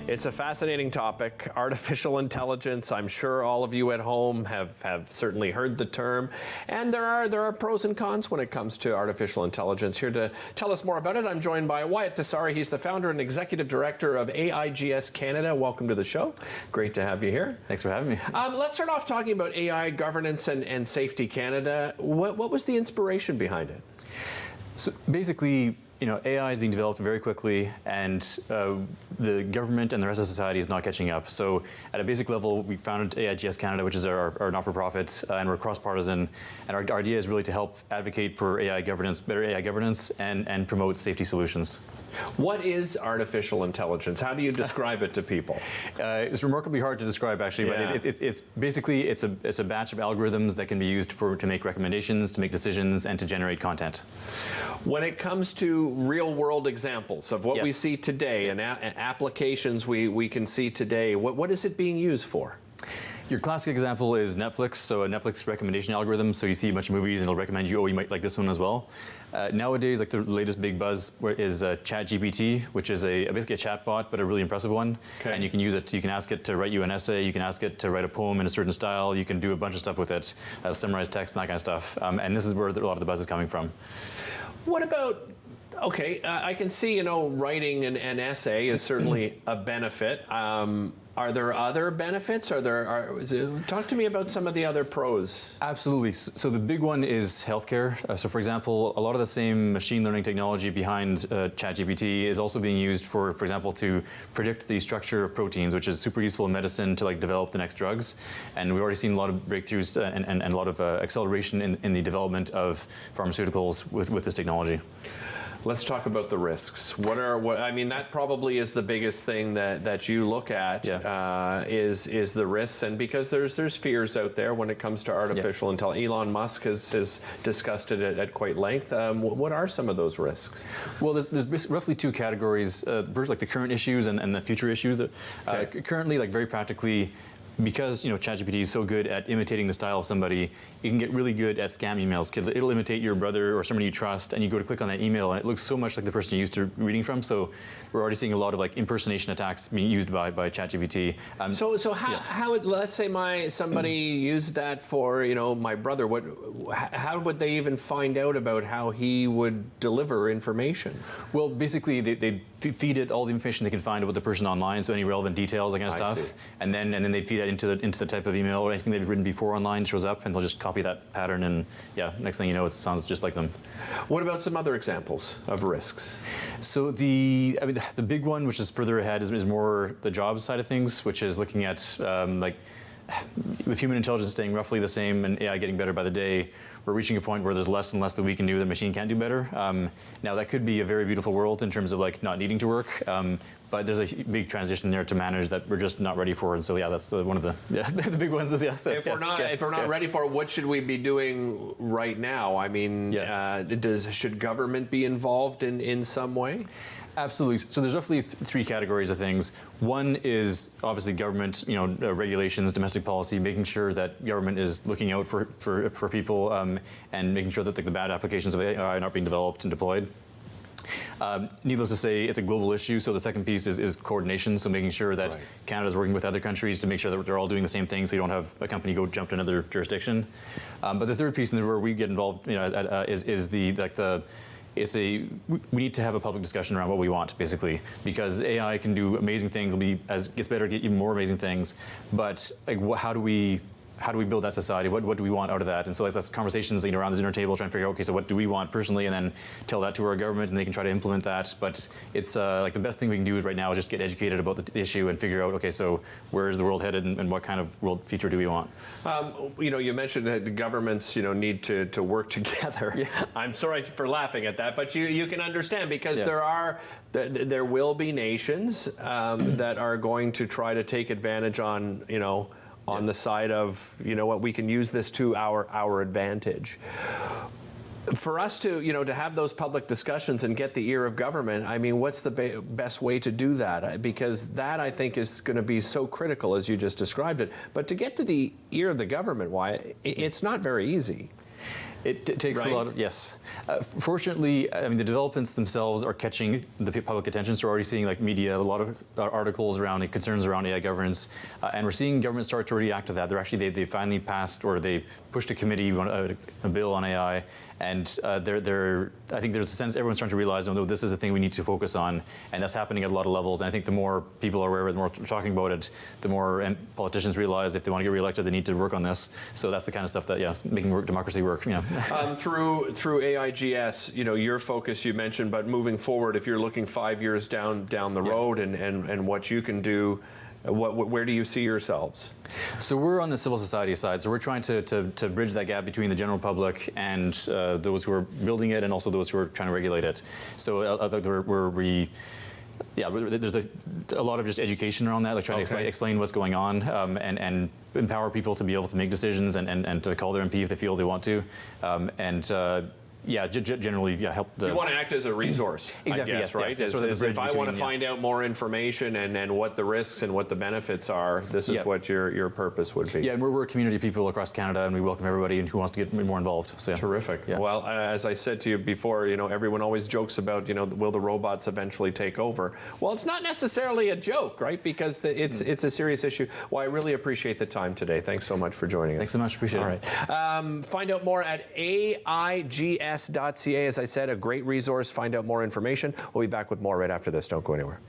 It's a fascinating topic, artificial intelligence. I'm sure all of you at home have certainly heard the term. And there are pros and cons when it comes to artificial intelligence. Here to tell us more about it, I'm joined by Wyatt Tessari. He's the founder and executive director of AIGS Canada. Welcome to the show. Great to have you here. Thanks for having me. Let's start off talking about AI governance and safety Canada. What was the inspiration behind it? So basically, AI is being developed very quickly, and the government and the rest of society is not catching up. So at a basic level, we founded AIGS Canada, which is our not-for-profit, and we're cross-partisan. And our idea is really to help advocate for AI governance, better AI governance, and promote safety solutions. What is artificial intelligence? How do you describe it to people? It's remarkably hard to describe, actually, but it's basically a batch of algorithms that can be used to make recommendations, to make decisions, and to generate content. When it comes to real-world examples of what we see today and applications we can see today, what is it being used for? Your classic example is Netflix, so a Netflix recommendation algorithm. So you see a bunch of movies and it'll recommend you, oh, you might like this one as well. Nowadays, like the latest big buzz is ChatGPT, which is basically a chatbot, but a really impressive one. Okay. And you can use it, you can ask it to write you an essay, you can ask it to write a poem in a certain style, you can do a bunch of stuff with it, summarize text and that kind of stuff. And this is where a lot of the buzz is coming from. What about, I can see, writing an essay is certainly a benefit. Are there other benefits? Talk to me about some of the other pros. Absolutely. So the big one is healthcare. So for example, a lot of the same machine learning technology behind ChatGPT is also being used for example, to predict the structure of proteins, which is super useful in medicine to develop the next drugs. And we've already seen a lot of breakthroughs and a lot of acceleration in the development of pharmaceuticals with this technology. Let's talk about the risks. That probably is the biggest thing that you look at, is the risks, and because there's fears out there when it comes to artificial intelligence. Elon Musk has discussed it at quite length. What are some of those risks? Well, there's roughly two categories. First, the current issues and the future issues. Currently, very practically, because ChatGPT is so good at imitating the style of somebody, you can get really good at scam emails. It'll imitate your brother or somebody you trust, and you go to click on that email, and it looks so much like the person you're used to reading from. So we're already seeing a lot of impersonation attacks being used by ChatGPT. How would, let's say somebody used that for my brother? How would they even find out about how he would deliver information? Well, basically they feed it all the information they can find about the person online, so any relevant details, that kind of stuff, and then they'd feed it into the type of email or anything they've written before online shows up, and they'll just copy that pattern, and next thing you know, it sounds just like them. What about some other examples of risks? So the big one, which is further ahead, is more the jobs side of things, which is looking at with human intelligence staying roughly the same and AI getting better by the day, we're reaching a point where there's less and less that we can do that machine can't do better. Now that could be a very beautiful world in terms of not needing to work, but there's a big transition there to manage that we're just not ready for, and so that's one of the big ones. So, if we're not ready for it, what should we be doing right now? Should government be involved in some way? Absolutely. So there's roughly three categories of things. One is obviously government, regulations, domestic policy, making sure that government is looking out for people and making sure that the bad applications of AI are not being developed and deployed. Needless to say, it's a global issue, so the second piece is coordination, so making sure that Canada's working with other countries to make sure that they're all doing the same thing, so you don't have a company go jump to another jurisdiction. But the third piece, and where we get involved, is we need to have a public discussion around what we want, basically, because AI can do amazing things. As it gets better, get even more amazing things. But how do we build that society? What do we want out of that? And so that's conversations around the dinner table, trying to figure out, okay, so what do we want personally, and then tell that to our government, and they can try to implement that. But it's the best thing we can do right now is just get educated about the issue and figure out, okay, so where is the world headed, and what kind of world future do we want? You mentioned that the governments, need to work together. Yeah. I'm sorry for laughing at that, but you can understand, because there will be nations that are going to try to take advantage on the side of, we can use this to our advantage. For us to have those public discussions and get the ear of government, what's the best way to do that? Because that, I think, is going to be so critical, as you just described it. But to get to the ear of the government, it's not very easy. It takes Right? a lot of, yes. Fortunately, I mean, the developments themselves are catching the public attention, so we're already seeing like media, a lot of articles around it, concerns around AI governance, and we're seeing government start to react to that. They're actually, they finally passed, or they pushed a committee, a bill on AI, and I think there's a sense everyone's starting to realize, no, this is a thing we need to focus on, and that's happening at a lot of levels. And I think the more people are aware of it, the more we're talking about it, the more politicians realize if they want to get reelected, they need to work on this. So that's the kind of stuff that, yeah, making democracy work. Through AIGS, your focus you mentioned, but moving forward, if you're looking 5 years down the road and what you can do, where do you see yourselves? So we're on the civil society side. So we're trying to bridge that gap between the general public and those who are building it, and also those who are trying to regulate it. So there's a lot of just education around that, like trying to explain what's going on, and empower people to be able to make decisions and to call their MP if they feel they want to, generally help the... You want to act as a resource, exactly, I guess, yes, right? Yeah. If I want to find out more information and what the risks and what the benefits are, this is what your purpose would be. Yeah, and we're a community of people across Canada, and we welcome everybody who wants to get more involved. So, Terrific. Yeah. Well, as I said to you before, everyone always jokes about, will the robots eventually take over? Well, it's not necessarily a joke, right? Because it's a serious issue. Well, I really appreciate the time today. Thanks so much for joining us. Thanks so much. Appreciate it. All right. Find out more at AIGS.ca. As I said, a great resource. Find out more information. We'll be back with more right after this. Don't go anywhere.